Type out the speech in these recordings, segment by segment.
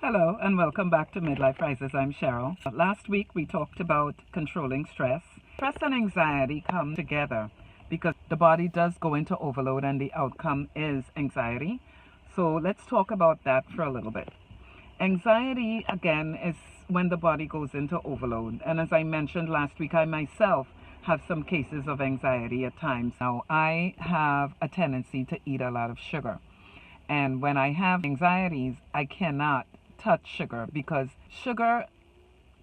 Hello and welcome back to Midlife Rises. I'm Cheryl. Last week we talked about controlling stress. Stress and anxiety come together because the body does go into overload and the outcome is anxiety. So let's talk about that for a little bit. Anxiety, again, is when the body goes into overload. And as I mentioned last week, I myself have some cases of anxiety at times. Now, I have a tendency to eat a lot of sugar. And when I have anxieties, I cannot touch sugar because sugar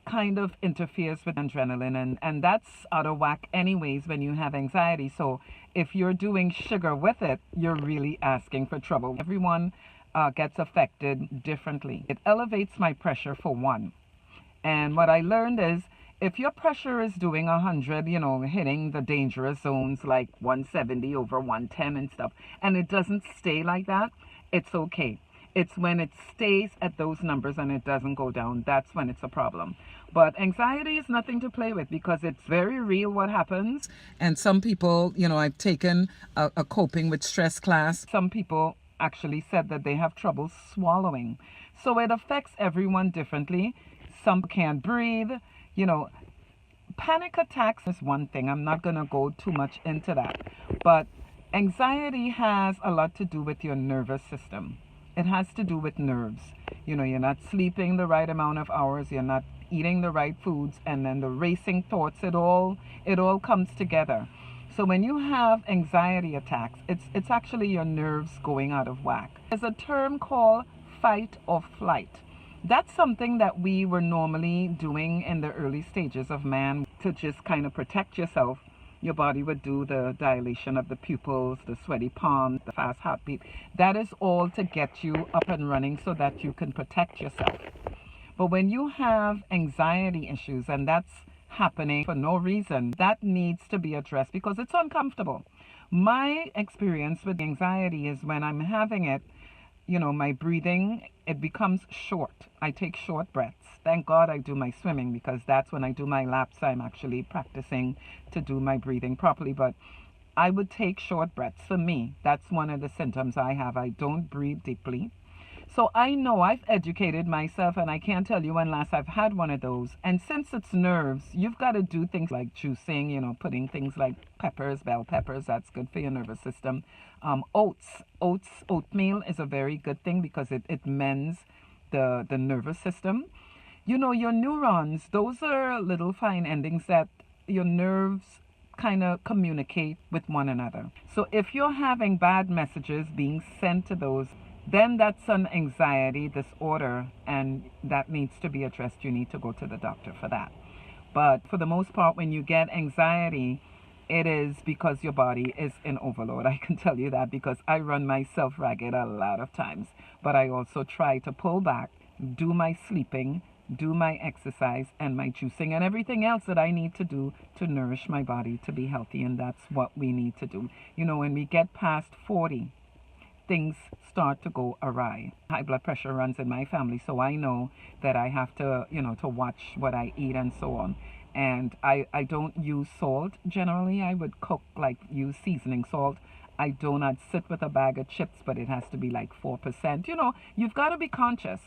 kind of interferes with adrenaline and that's out of whack anyways when you have anxiety. So if you're doing sugar with it, you're really asking for trouble. Everyone gets affected differently. It elevates my pressure for one. And what I learned is if your pressure is doing 100, hitting the dangerous zones like 170 over 110 and stuff, and it doesn't stay like that, it's okay. It's when it stays at those numbers and it doesn't go down, that's when it's a problem. But anxiety is nothing to play with because it's very real what happens. And some people, I've taken a coping with stress class. Some people actually said that they have trouble swallowing. So it affects everyone differently. Some can't breathe. Panic attacks is one thing. I'm not going to go too much into that. But anxiety has a lot to do with your nervous system. It has to do with nerves. You're not sleeping the right amount of hours, you're not eating the right foods, and then the racing thoughts, it all comes together. So when you have anxiety attacks, it's actually your nerves going out of whack. There's a term called fight or flight. That's something that we were normally doing in the early stages of man to just kind of protect yourself. Your body would do the dilation of the pupils, the sweaty palms, the fast heartbeat. That is all to get you up and running so that you can protect yourself. But when you have anxiety issues and that's happening for no reason, that needs to be addressed because it's uncomfortable. My experience with anxiety is when I'm having it, my breathing, it becomes short. I take short breaths. Thank God I do my swimming because that's when I do my laps. I'm actually practicing to do my breathing properly. But I would take short breaths. For me, that's one of the symptoms I have. I don't breathe deeply. So I know I've educated myself and I can't tell you when last I've had one of those. And since it's nerves, you've got to do things like juicing, putting things like peppers, bell peppers, that's good for your nervous system. Oatmeal is a very good thing because it mends the nervous system. Your neurons, those are little fine endings that your nerves kind of communicate with one another. So if you're having bad messages being sent to those, then that's an anxiety disorder and that needs to be addressed. You need to go to the doctor for that. But for the most part, when you get anxiety, it is because your body is in overload. I can tell you that because I run myself ragged a lot of times. But I also try to pull back, do my sleeping, do my exercise and my juicing and everything else that I need to do to nourish my body to be healthy. And that's what we need to do. When we get past 40, things start to go awry. High blood pressure runs in my family, so I know that I have to, to watch what I eat and so on. And I don't use salt generally. I would use seasoning salt. I do not sit with a bag of chips, but it has to be like 4%. You've got to be conscious.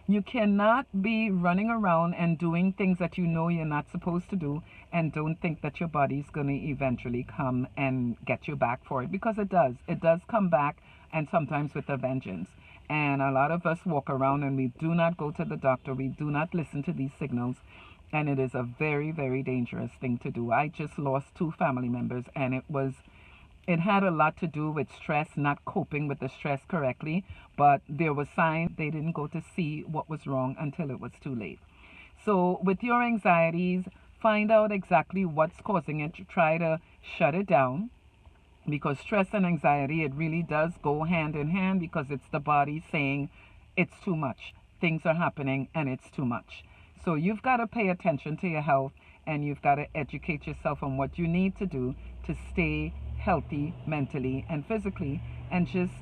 You cannot be running around and doing things that you're not supposed to do and don't think that your body's going to eventually come and get you back for it because it does. It does come back and sometimes with a vengeance. And a lot of us walk around and we do not go to the doctor. We do not listen to these signals. And it is a very, very dangerous thing to do. I just lost 2 family members and it had a lot to do with stress, not coping with the stress correctly, but there were signs they didn't go to see what was wrong until it was too late. So with your anxieties, find out exactly what's causing it. Try to shut it down because stress and anxiety, it really does go hand in hand because it's the body saying it's too much. Things are happening and it's too much. So you've got to pay attention to your health and you've got to educate yourself on what you need to do to stay healthy mentally and physically and just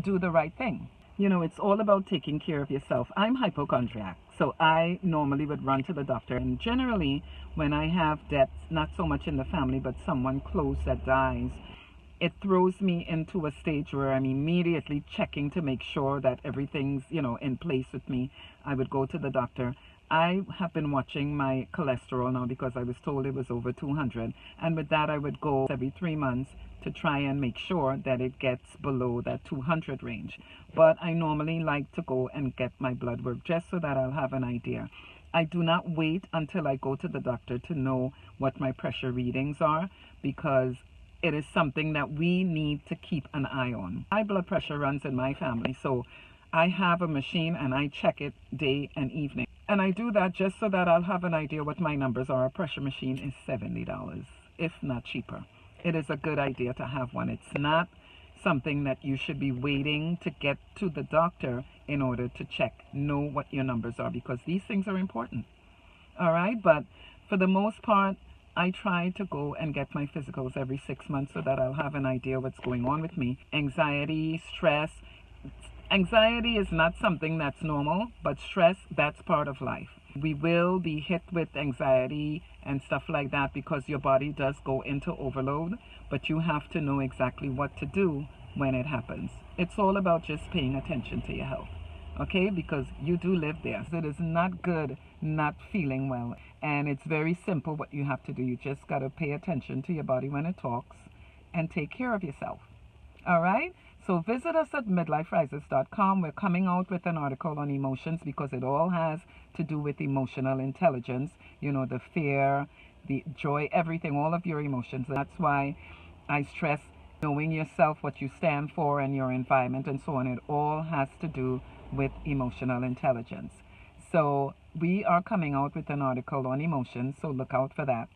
do the right thing. It's all about taking care of yourself. I'm hypochondriac, so I normally would run to the doctor. And generally, when I have deaths, not so much in the family, but someone close that dies, it throws me into a stage where I'm immediately checking to make sure that everything's, in place with me. I would go to the doctor. I have been watching my cholesterol now because I was told it was over 200. And with that, I would go every 3 months to try and make sure that it gets below that 200 range. But I normally like to go and get my blood work just so that I'll have an idea. I do not wait until I go to the doctor to know what my pressure readings are, because it is something that we need to keep an eye on. High blood pressure runs in my family, so I have a machine and I check it day and evening. And I do that just so that I'll have an idea what my numbers are. A pressure machine is $70, if not cheaper. It is a good idea to have one. It's not something that you should be waiting to get to the doctor in order to check, know what your numbers are, because these things are important. All right, but for the most part, I try to go and get my physicals every 6 months so that I'll have an idea what's going on with me. Anxiety, stress. Anxiety is not something that's normal, but stress, that's part of life. We will be hit with anxiety and stuff like that because your body does go into overload, but you have to know exactly what to do when it happens. It's all about just paying attention to your health, okay? Because you do live there. It is not good not feeling well, and it's very simple what you have to do. You just got to pay attention to your body when it talks and take care of yourself. All right? So visit us at midliferises.com. We're coming out with an article on emotions because it all has to do with emotional intelligence. The fear, the joy, everything, all of your emotions. That's why I stress knowing yourself, what you stand for, and your environment, and so on. It all has to do with emotional intelligence. So we are coming out with an article on emotions, so look out for that.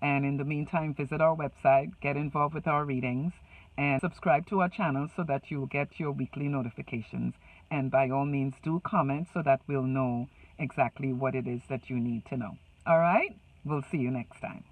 And in the meantime, visit our website, get involved with our readings, and subscribe to our channel so that you'll get your weekly notifications. And by all means, do comment so that we'll know exactly what it is that you need to know. All right? We'll see you next time.